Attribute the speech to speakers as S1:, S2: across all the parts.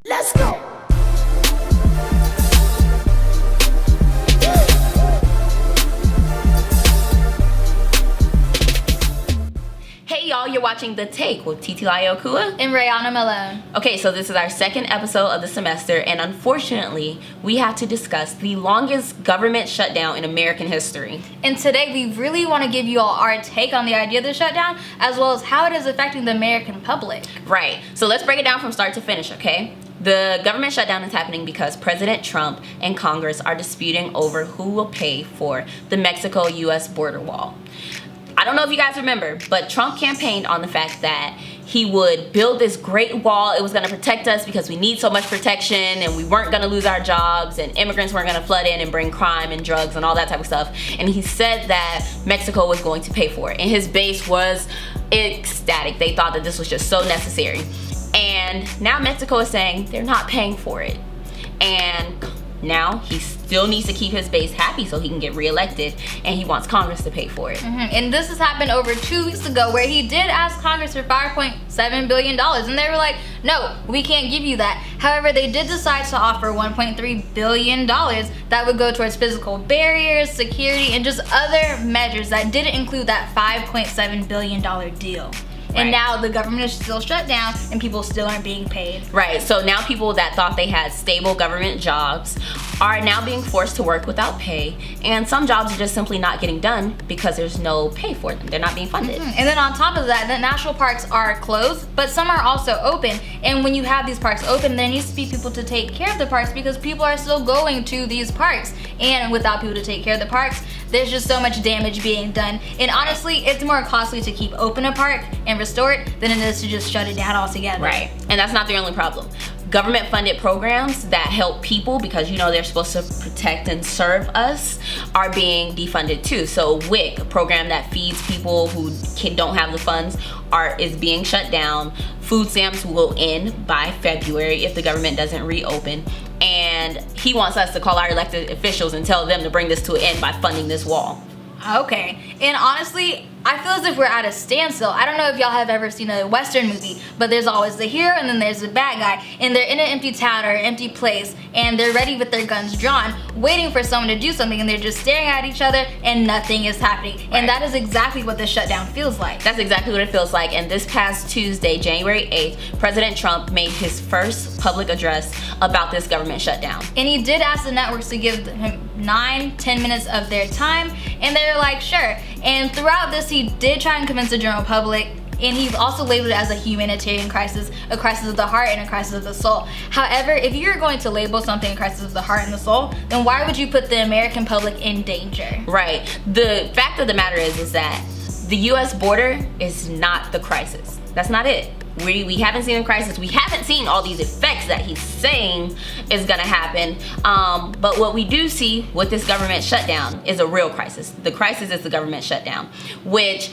S1: Let's go.
S2: Hey y'all, you're watching The Take with Titilayo, Okuwa
S3: and Raiyana, Malone.
S2: Okay, so this is our second episode of the semester, and unfortunately, we have to discuss the longest government shutdown in American history.
S3: And today, we really want to give you all our take on the idea of the shutdown, as well as how it is affecting the American public.
S2: Right, so let's break it down from start to finish, okay? The government shutdown is happening because President Trump and Congress are disputing over who will pay for the Mexico-U.S. border wall. I don't know if you guys remember, but Trump campaigned on the fact that he would build this great wall. It was going to protect us because we need so much protection, and we weren't going to lose our jobs, and immigrants weren't going to flood in and bring crime and drugs and all that type of stuff. And he said that Mexico was going to pay for it, and his base was ecstatic. They thought that this was just so necessary. And now Mexico is saying they're not paying for it. And now he still needs to keep his base happy so he can get reelected, and he wants Congress to pay for it.
S3: And this has happened over 2 weeks ago, where he did ask Congress for $5.7 billion, and they were like, no, we can't give you that. However, they did decide to offer $1.3 billion that would go towards physical barriers, security, and just other measures that didn't include that $5.7 billion deal. And now the government is still shut down and people still aren't being paid.
S2: Right, so now people that thought they had stable government jobs are now being forced to work without pay, and some jobs are just simply not getting done because there's no pay for them. They're not being funded.
S3: And then on top of that, the national parks are closed, but some are also open. And when you have these parks open, there needs to be people to take care of the parks because people are still going to these parks. And without people to take care of the parks, there's just so much damage being done. And honestly, it's more costly to keep open a park and restore it than it is to just shut it down altogether.
S2: Right, and that's not the only problem. Government funded programs that help people, because you know they're supposed to protect and serve us, are being defunded too. So WIC, a program that feeds people who don't have the funds, is being shut down. Food stamps will end by February if the government doesn't reopen. And he wants us to call our elected officials and tell them to bring this to an end by funding this wall.
S3: Okay, and honestly, I feel as if we're at a standstill. I don't know if y'all have ever seen a Western movie, but there's always the hero and then there's the bad guy, and they're in an empty town or an empty place, and they're ready with their guns drawn, waiting for someone to do something, and they're just staring at each other and nothing is happening. Right. And that is exactly what the shutdown feels like.
S2: That's exactly what it feels like. And this past Tuesday, January 8th, President Trump made his first public address about this government shutdown.
S3: And he did ask the networks to give him 9-10 minutes of their time, and they were like, sure. And throughout this, he did try and convince the general public, and he also labeled it as a humanitarian crisis, a crisis of the heart, and a crisis of the soul. However, if you're going to label something a crisis of the heart and the soul, then why would you put the American public in danger?
S2: Right. The fact of the matter is that the U.S. border is not the crisis. That's not it. We haven't seen a crisis. We haven't seen all these effects that he's saying is gonna happen. But what we do see with this government shutdown is a real crisis. The crisis is the government shutdown, which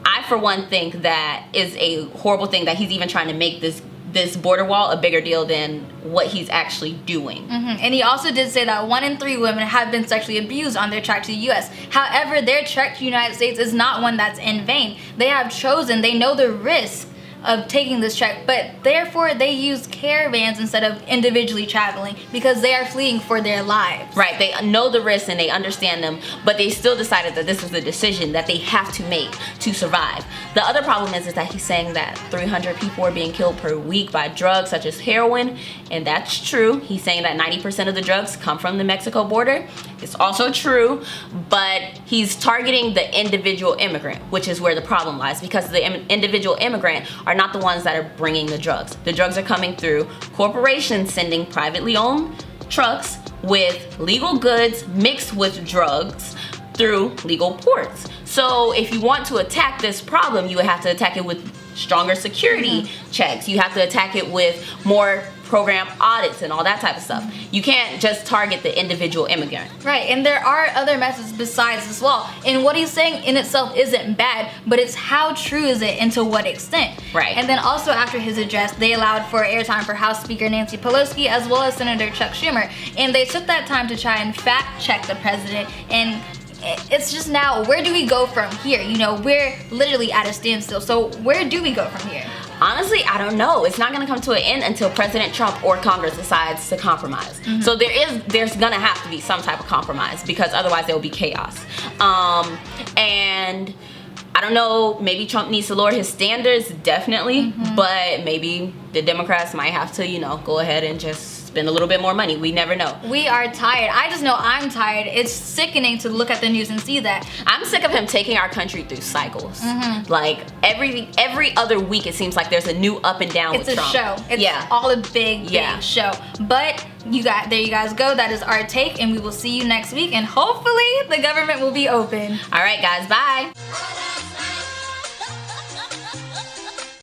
S2: I, for one, think that is a horrible thing that he's even trying to make this border wall a bigger deal than what he's actually doing.
S3: And he also did say that 1 in 3 women have been sexually abused on their trek to the U.S. However, their trek to the United States is not one that's in vain. They have chosen, they know the risk of taking this trek, but therefore they use caravans instead of individually traveling because they are fleeing for their lives.
S2: Right, they know the risks and they understand them, but they still decided that this is the decision that they have to make to survive. The other problem is that he's saying that 300 people are being killed per week by drugs such as heroin, and that's true. He's saying that 90% of the drugs come from the Mexico border. It's also true, but he's targeting the individual immigrant, which is where the problem lies, because the individual immigrant are not the ones that are bringing the drugs. The drugs are coming through corporations sending privately owned trucks with legal goods mixed with drugs through legal ports. So if you want to attack this problem, you would have to attack it with stronger security checks. You have to attack it with more program audits and all that type of stuff. You can't just target the individual immigrant.
S3: Right, and there are other methods besides this wall. And what he's saying in itself isn't bad, but it's how true is it and to what extent.
S2: Right.
S3: And then also after his address, they allowed for airtime for House Speaker Nancy Pelosi as well as Senator Chuck Schumer. And they took that time to try and fact check the president, and it's just now, where do we go from here? You know, we're literally at a standstill. So where do we go from here?
S2: Honestly, I don't know. It's not going to come to an end until President Trump or Congress decides to compromise. So there's going to have to be some type of compromise, because otherwise there will be chaos. And I don't know, maybe Trump needs to lower his standards, definitely, but maybe the Democrats might have to, go ahead and just spend a little bit more money. We never know.
S3: We are tired. I just know I'm tired. It's sickening to look at the news and see that.
S2: I'm sick of him taking our country through cycles. Like every other week, it seems like there's a new up and down with Trump.
S3: It's a show. It's all a big show. But there you guys go. That is our take, and we will see you next week, and hopefully the government will be open.
S2: All right, guys. Bye.